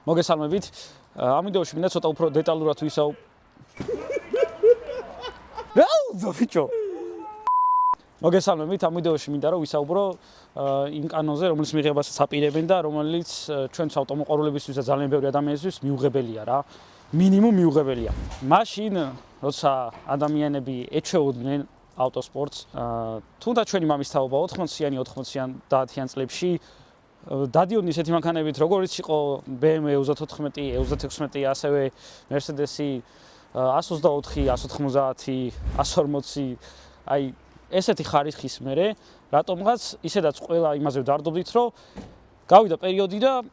მოგესალმებით. ამ ვიდეოში მინდა ცოტა უფრო დეტალურად რაუძო ბიჭო. მოგესალმებით. ამ ვიდეოში მინდა რომ ვისაუბრო იმ კანონზე, რომელიც მიღებას აპირებენ და რომელიც ჩვენს ავტომოყვარულებისთვის და ძალიან ბევრი ადამიანისთვის მიუღებელია რა. მინიმუმ მიუღებელია. მაშინ, როცა ადამიანები ეჩვეოდნენ ავტოსპორტს, თუნდაც ჩვენი მამის თაობა 80-იანი, 90-იან, 10-იან წლებში დადიოდნენ ისეთი მანქანებით, როგორც იყო BMW E14, E16, ასევე Mercedes-ი 124, 190, 140, აი ესეთი ხარისხის მერე, რატომღაც ისედაც ყველა იმაზე ვდარდობდით, რომ გავიდა პერიოდი და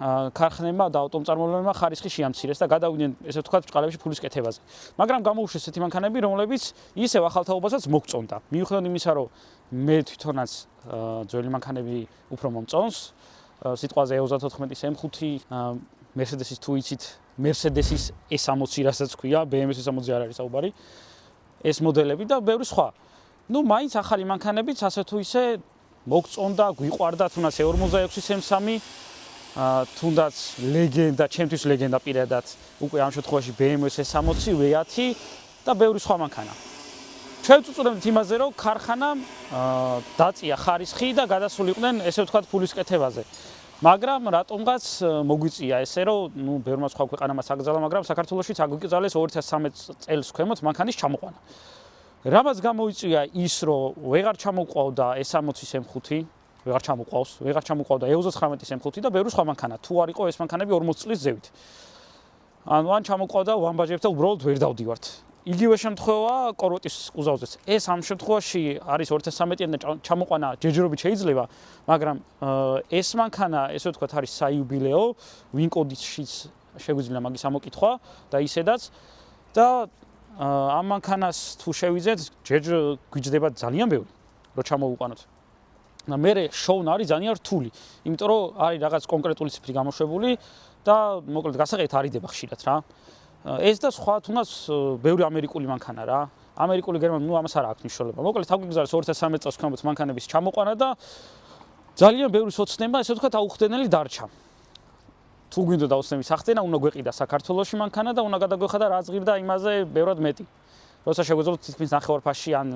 ქარხნებმა და ავტომწარმოებლებმა ხარისხი შეამცირეს და გადავიდნენ, ესე ვთქვათ, ბრჭყალებში ფულის კეთებაზე. მაგრამ გამოუშვეს ესეთი მანქანები, რომლებიც ისევ ახალთაობასაც მოგწონდა. მიუხედავად იმისა, რომ მე თვითონაც ძველი მანქანები უფრო მომწონს, სიტყვაზე E34 M5, Mercedes-ის თუ იცით, Mercedes-ის E60, რასაც ქვია, BMW-ის E60 არ არის საუბარი. ეს მოდელები და ბევრი სხვა. ნუ მაინც ახალი მანქანებიც ასე თუ ისე მოგწონდა, გვიყვარდა, თუნდაც E46 M3, თუნდაც ლეგენდა, ჩემთვის ლეგენდა პირადად, უკვე ამ შემთხვევაში BMW-ის E60, V10 და ბევრი სხვა მანქანა. ჩვენ ვწუწუნებთ იმაზე, რომ ქარხანამ დაწია ხარისხი და გადასულიყვნენ, ესე ვთქვათ, ფულის კეთებაზე. მაგრამ რატომღაც მოგვიწია ესე, რომ ნუ ბევრმა სხვა ქვეყანამ აკრძალა, მაგრამ საქართველოშიც აგვიკრძალეს 2013 წელს ქვემოთ მანქანის ჩამოყვანა. რამაც გამოიწვია ის, რომ ვეღარ ჩამოყვავდა E60-ის M5, ვეღარ ჩამოყვავდა E39-ის M5 და ბევრი სხვა მანქანა. თუ არ იყო ეს მანქანები 40 წლის ზევით. ან ჩამოყვავდა ვამბაჟებს და უბრალოდ ვერ დავდივართ. იგივე შემთხვევა კოროტის კუზავზეც. ეს ამ შემთხვევაში არის 2013-იან და ჩამოყვანა ჯერჯერობით შეიძლება, მაგრამ ეს მანქანა, ესე ვთქვათ, არის საიუბილეო, ვინკოდიშიც შეგვიძლია მაგის ამოკითხვა და ისედაც და ამ მანქანას თუ შევიძეთ, გვიჯდება ძალიან ბევრი, რომ ჩამოუყვანოთ. და მე შოუნა არის ძალიან რთული, იმიტომ რომ არის რაღაც კონკრეტული ციფრი გამოშვებული და მოკლედ გასაყიდად არიდება ხშირად რა. ეს და სხვა თუნდაც ბევრი ამერიკული მანქანა რა. ამერიკული გერმანული, ნუ ამას არ აქვს მნიშვნელობა. მოკლედ თავგიგზავნეს 2013 წელს ქვემოთ მანქანების ჩამოყვანა და ძალიან ბევრი სოცნება, ესე ვთქვათ, აუხდენელი დარჩა. თუ გვინდა დაუცნების ახდენა, უნდა გვეყიდა საქართველოში მანქანა და უნდა გადაგვეხადა რა ზღირდა იმაზე ბევრად მეტი. როცა შეგვეძლოთ თითქმის ნახევარფასში ან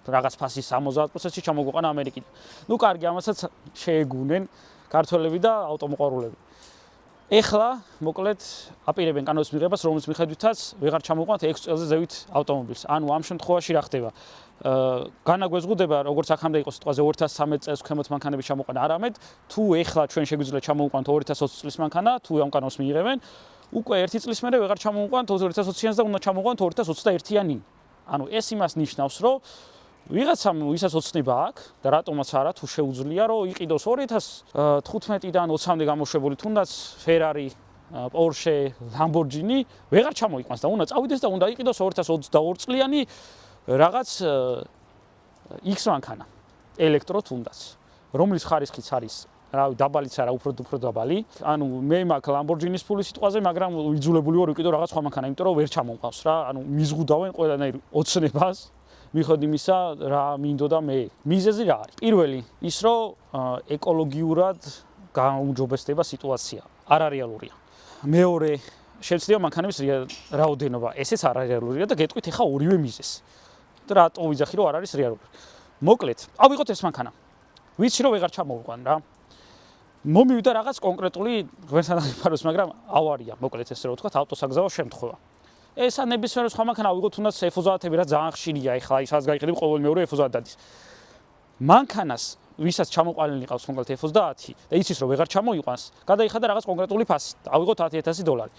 რაღაც ფასის 70%-ში ჩამოგვეყანა ამერიკიდან. ნუ კარგი, ამასაც შეეგუნენ ქართველები და ავტომოყვარულები. ეხლა მოკლედ აპირებენ კანონის მიღებას, რომელიც მიხედვითაც ვეღარ ჩამოყვანთ 6 წელზე ზევით ავტომობილს. ანუ ამ შემთხვევაში რა ხდება? განაგვეზღუდება, როგორც აქამდე იყო სიტყვაზე 2013 წელს ქვემოთ მანქანების ჩამოყვანა, არამედ თუ ეხლა ჩვენ შეგვიძლია ჩამოვუყვანთ 2020 წლის მანქანა, თუ ამ კანონს მიიღებენ, უკვე 1 წლის მერე ვეღარ ჩამოვუყვანთ 2020-იანს და უნდა ჩამოვუყვანთ 2021-იანი. ანუ ეს იმას ნიშნავს, რომ ვიღაცამ ვისაც ოცნება აქვს და რატომაც არა, თუ შეუძლია, რომ იყიდოს 2015-დან 20-მდე გამოშვებული თუნდაც Ferrari, Porsche, Lamborghini, ვეღარ ჩამოიყვანს და უნდა წავიდეს და უნდა იყიდოს 2022 წლიანი რაღაც X მანქანა, ელექტრო თუნდაც, რომლის ხარისხიც არის, რავი, დაბალიც არა, უფრო დაბალი. ანუ მე მაქვს Lamborghini-ის ფულის სიტყვაზე, მაგრამ ვიძულებული ვარ ვიყიდო რაღაც სხვა მანქანა, იმიტომ რომ ვერ ჩამოვყავს რა. ანუ მიზღუდავენ ყველანაირ ოცნებას. მიხედავთ იმისა, რა მინდოდა მე. მიზეზი რა არის? პირველი, ის რომ ეკოლოგიურად გაუმჯობესდება სიტუაცია. არარეალურია. მეორე, შეცდია მანქანების რაოდენობა. ესეც არარეალურია და გეტყვით ეხა ორივე მიზეზს. და რატო ვიძახი რომ არ არის რეალური? მოკლედ, ავიღოთ ეს მანქანა. ვიცი რომ ვეღარ ჩამოვყვან რა. მომივიდა რაღაც კონკრეტული ღმერთთან დაგიფაროს, მაგრამ ავარია, მოკლედ ესე რომ ვთქვათ, ავტოსაგზაო შემთხვევა. ეს ნებისმიერ სხვა მანქანა ავიღოთ თუნდაც F30-ები, რაც ძალიან ხშირია ეხლა, ისაც გაიყიდებ ყოველ მეორე F30 დადის. მანქანას, ვისაც ჩამოყალილი ყავს კონკრეტ F30 და იცის რომ ვეღარ ჩამოიყვანს, გადაიხადა რაღაც კონკრეტული ფასი. ავიღოთ $10,000.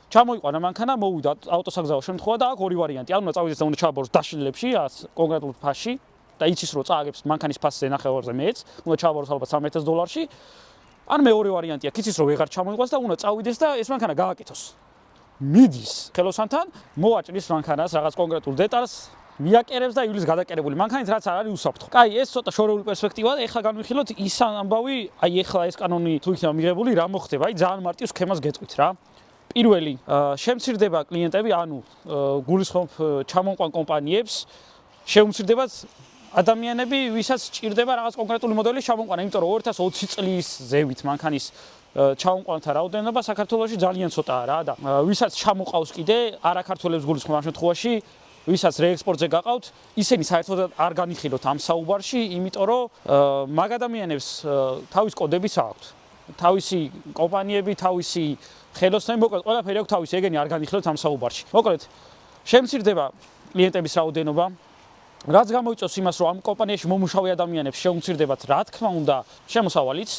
ჩამოიყვანა მანქანა, მოვიდა ავტოსაგზაო შემთხვევა და აქ ორი ვარიანტი. ან უნდა წავიდეს და უნდა ჩააბაროს დაშლილებში, კონკრეტულ ფასში და იცის რომ წააგებს მანქანის ფასზე ნახევარზე მეც, უნდა ჩააბაროს ალბათ $3,000. ან მეორე ვარიანტია, იცის რომ ვეღარ ჩამოიყვანს და უნდა წავიდეს და ეს მანქანა გააკეთოს. მიდის ხელოსანთან, მოვაჭრის მანქანას რაღაც კონკრეტულ დეტალს, მიაკერებს და ივლის გადაკერებული მანქანით, რაც არ არის უსაფრთხო. კაი, ეს ცოტა შორეული პერსპექტივაა, ეხლა განვიხილოთ ის ამბავი, აი ეხლა ეს კანონი თუ იქნება მიღებული, რა მოხდება? აი ძალიან მარტივ სქემას გეტყვით რა. პირველი, შემცირდება კლიენტები, ანუ გულისხმობ ჩამოყვან კომპანიებს, შეუმცირდებათ ადამიანები, ვისაც სჭირდება რაღაც კონკრეტული მოდელის ჩამოყვანა, იმიტომ რომ 2020 წლის ზევით მანქანის ჩამოყვანილთა რაოდენობა საქართველოში ძალიან ცოტაა რა და ვისაც ჩამოყავს კიდე არაქართველებს გულისხმობ ამ შემთხვევაში ვისაც რეექსპორტზე გაყავთ ისინი საერთოდ არ განიხილოთ ამ საუბარში იმიტომ რომ მაგ ადამიანებს თავის კოდებიც აქვთ თავისი კომპანიები თავისი ხელოსნები მოკლედ ყველაფერი აქვს თავისი ეგენი არ განიხილოთ ამ საუბარში მოკლედ შემცირდება კლიენტების რაოდენობა რაც გამოიწვევს იმას რომ ამ კომპანიაში მომუშავე ადამიანებს შეუმცირდებათ რა თქმა უნდა შემოსავალიც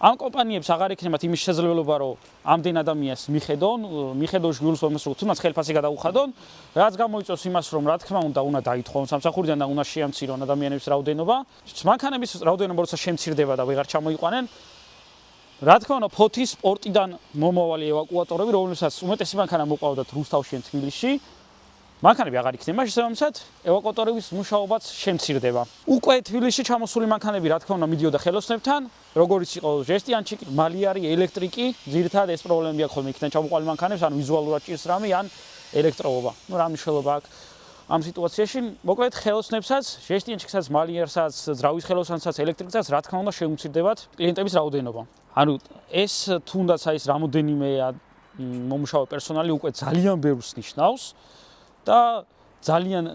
ამ კომპანიებს აღარ ექნებათ იმის შესაძლებლობა რომ ამდენ ადამიანს მიხედონ გულისხმობს რომ თუნდაც ხელფასი გადაუხადონ რაც გამოიწვევს იმას რომ რა თქმა უნდა დაითხოვონ სამსახურიდან და უნდა შეამცირონ ადამიანების რაოდენობა მანქანების რაოდენობა როცა შემცირდება და ვეღარ ჩამოიყვანენ რა თქმა უნდა ფოთის სპორტიდან მომავალი ევაკუატორები რომელსაც უმეტესი მანქანა მოყავდათ რუსთავში ან თბილისში მანქანები აღარ იქნება შესაბამისად ევაკუატორების მუშაობაც შემცირდება უკვე თბილისში ჩამოსული მანქანები რა თქმა უნდა მიდიოდა ხელოსნებთან როგორც იყო ჟესტიანჩი მალიარი ელექტრიკი ძირითადად ეს პრობლემები აქვს ხოლმე იქიდან ჩამოყვანილ მანქანებს ან ვიზუალურად ჭირს რამე ან ელექტროობა რა მნიშვნელობა აქვს ამ სიტუაციაში მოკლედ ხელოსნებსაც ჟესტიანჩიკსაც მალიარსაც ძრავის ხელოსანსაც ელექტრიკსაც რა თქმა უნდა შეუმცირდებათ კლიენტების რაოდენობა ანუ ეს თუნდაც ის რამოდენიმე მომუშავე პერსონალი უკვე ძალიან ბევრს ნიშნავს და ძალიან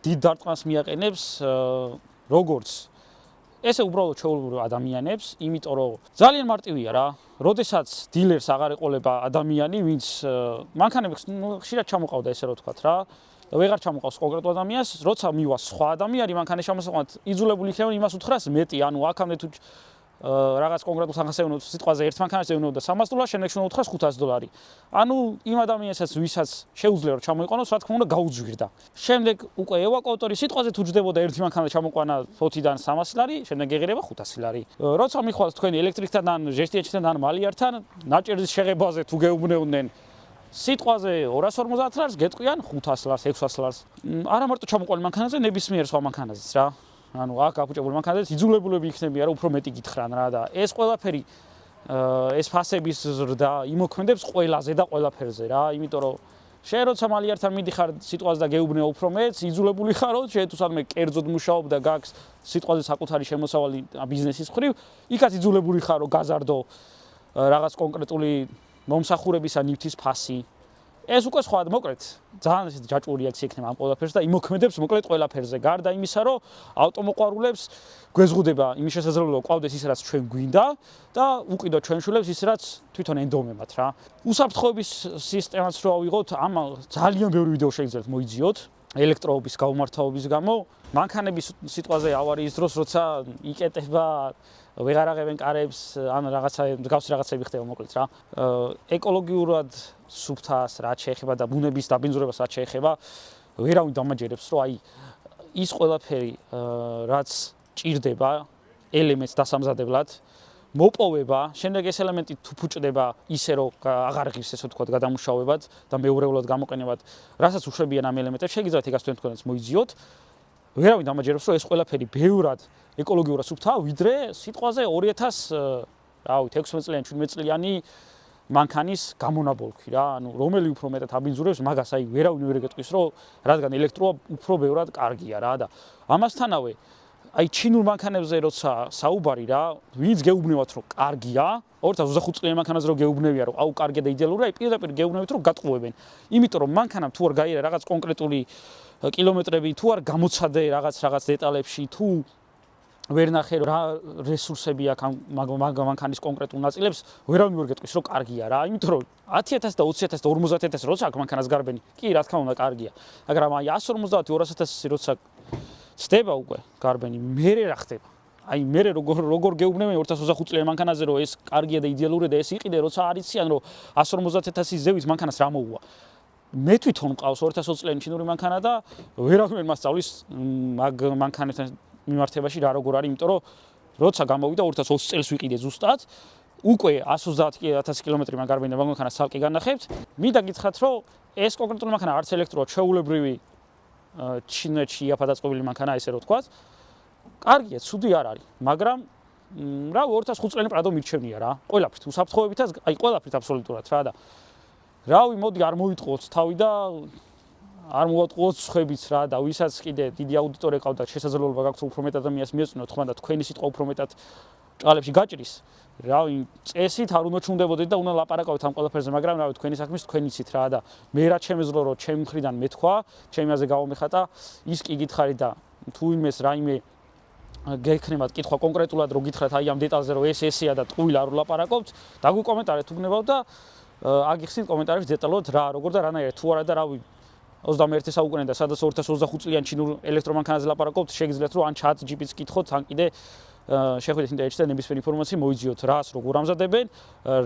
დიდ დარტყმას მიაყენებს როგორც ესე უბრალოდ ჩვეულებრივ ადამიანებს, იმიტომ რომ ძალიან მარტივია რა. როდესაც დილერს აღარ ეყოლება ადამიანი, ვინც მანქანებს ხშირად ჩამოყავდა ესე რომ ვთქვათ რა. ვეღარ ჩამოყავს კონკრეტულ ადამიანს, როცა მივა სხვა ადამიანი მანქანის ჩამოსაყვანად იძულებული იქნება იმას უთხრას მეტი, ანუ აქამდე თუ რაღაც კონკრეტულ სამხასევნოს სიტყვაზე ერთ მანქანას ეუნებოდა $300, შემდეგ უნდა უთხრას $500. ანუ იმ ადამიანსაც ვისაც შეუძლია რომ ჩამოიყვანოს, რა თქმა უნდა გაუძვირდა. შემდეგ უკვე ევაკუატორი სიტყვაზე თუ ჯდებოდა ერთი მანქანა ჩამოყვანა ფოთიდან $300, შემდეგ ეღირება $500. როცა მიხვალთ თქვენი ელექტრიკთან ან ჟესტიანჩთან ან მალიართან, ნაჭერის შეღებაზე თუ გეუბნეოდნენ სიტყვაზე $250, გეტყვიან $500, $600. არა მარტო ჩამოყვანილ მანქანაზე, ნებისმიერ სხვა მანქანაზეც რა. ანუ აქ გაფუჭებული მანქანაზეც იძულებულები იქნებიან რომ უფრო მეტი გითხრან რა და ეს ყველაფერი ეს ფასების ზრდა იმოქმედებს ყველაზე და ყველაფერზე რა იმიტომ რომ შენ როცა მალიართან მიდიხარ სიტყვაზე და გეუბნეო უფრო მეც იძულებული ხარო შენ თუ სადმე კერძოდ მუშაობ და გაქვს სიტყვაზე საკუთარი შემოსავალი ბიზნესის მხრივ იქაც იძულებული ხარო გაზარდო რაღაც კონკრეტული მომსახურების ან ნივთის ფასი ეს უკვე სხვა მოკლედ ძალიან ისეთი ჯაჭვური რეაქცია იქნება ამ ყველაფერს და იმოქმედებს მოკლედ ყველაფერზე გარდა იმისა რომ ავტომოყვარულებს გვეზღუდება იმის შესაძლებლობა ყავდეს ის რაც ჩვენ გვინდა და უყიდოთ ჩვენ შულებს ის რაც თვითონ ენდომებათ რა უსაფრთხოების სისტემაც რო ავიღოთ ამ ძალიან ბევრი ვიდეო შეიძლება მოიძიოთ ელექტროობის გაუმართავობის გამო მანქანების სიტყვაზე ავარიის დროს როცა იკეტება ვეღარ აღებენ კარებს ან რაღაცა მსგავსი რაღაცები ხდება მოკლედ რა ეკოლოგიურად სუფთას რაც შეეხება და ბუნების დაბინძურებას რაც შეეხება ვერავინ დამაჯერებს რომ აი ის ყველაფერი რაც ჭირდება ელემენტს დასამზადებლად მოპოვება შემდეგ ეს ელემენტი თუ ფუჭდება ისე რომ აღარ ღირს ესე ვთქვათ გადამუშავებად და მეურეულად გამოყენებად რასაც უშვებიან ამ ელემენტებს შეგიძლიათ ეგას თქვენც მოიძიოთ ვერავინ დამაჯერებს რომ ეს ყველაფერი ბევრად ეკოლოგიურად სუფთაა ვიდრე სიტყვაზე 2016 წლიანი 17 წლიანი მანქანის გამონაბოლქვი რა ანუ რომელი უფრო მეტად აბინძურებს მაგას აი ვერავინ ვერ ეკეტყვის რომ რადგან ელექტროა უფრო ბევრად კარგია რა და ამასთანავე აი ჩინურ მანქანებზე როცა საუბარი რა ვინც გეუბნევათ რომ კარგია 2025 წლიანი მანქანაზე რომ გეუბნევია რომ აუ კარგია და იდეალურია აი პირდაპირ გეუბნევით რომ გატყუებენ იმიტომ რომ მანქანამ თუ არ გაიარა რაღაც კონკრეტული კილომეტრები თუ არ გამოცადე რაღაც დეტალებში თუ ვერ ნახე რა რესურსები აქვს ამ მანქანის კონკრეტულ ნაწილებს ვერავინ ვერ გეტყვის რომ კარგია რა იმიტომ რომ 10000 და 20000 და 50000 როცა აქვს მანქანას გარბენი კი რა თქმა უნდა კარგია მაგრამ აი 150 200 როცა ცდება უკვე გარბენი მერე რა ხდება აი მერე როგორ გეუბნებენ 2025 წლიანი მანქანაზე რომ ეს კარგია და იდეალურია და ეს იყიდე როცა არიციან რომ 150000 ზევის მანქანას რა მოუვა მე თვითონ მყავს 2020 წლიანი ჩინური მანქანა და ვერავინ მას სწავლის მაგ მანქანებთან მიმართებაში რა როგორ არის იმიტომ რომ როცა გამოვიდა 2020 წელს ვიყიდე ზუსტად უკვე 130000 კილომეტრი მაგარბენი და მანქანას ცალკე განახებთ მინდა გითხრათ რომ ეს კონკრეტული მანქანა არც ელექტროა ჩვეულებრივი ჩინეთში იაფადაწყობილი მანქანა ესე რომ ვთქვათ კარგია ცუდი არ არის მაგრამ რა 2005 წლიანი პრადო მირჩევნია რა ყველაფრით უსაფრთხოებითაც აი ყველაფრით აბსოლუტურად რა და რავი მოდი არ მოიტყუოთ თავი და არ მოვატყუოთ სხვებიც რა და ვისაც კიდე დიდი აუდიტორია ყავდა შესაძლებლობა გაქვთ უფრო მეტ ადამიანს მიეწვინოთ ხმა და თქვენი სიტყვა უფრო მეტად ჭალებში გაჭრის რავი, წესით არ უნდა ჩუნდებოდეთ და უნდა ლაპარაკავთ ამ ყველაფერზე, მაგრამ რავი, თქვენი საქმის თქვენ იცით რა და მე რა შემეძლო რომ ჩემი მხრიდან მეთქვა, ჩემი აზე გავამეხატა, ის კი გითხარი და თუ იმეს რაიმე გექნებათ კითხვა კონკრეტულად რომ გითხრათ აი ამ დეტალზე რომ ესეა და ტყუილ არ ვლაპარაკობთ, დაგვიკომენტარეთ უგნებავ და აგიხსნით კომენტარებში დეტალურად რა, როგორ და რანაირად თუ არა და რავი 21 საუკუნე და სადაც 2025 წლიან ჩინურ ელექტრომანქანაზე ლაპარაკობთ, შეგიძლიათ რომ ან chat GPT-ს კითხოთ, ან კიდე შეხვიდეთ ინტერნეტში და ნებისმიერი ინფორმაცია მოიძიოთ, რას როგორ ამზადებენ,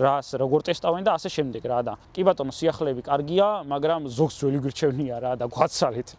რას როგორ ტესტავენ და ასე შემდეგ რა და. კი ბატონო, სიახლეები კარგია, მაგრამ ზოგს ძველი გირჩევნია რა და გვაცალეთ.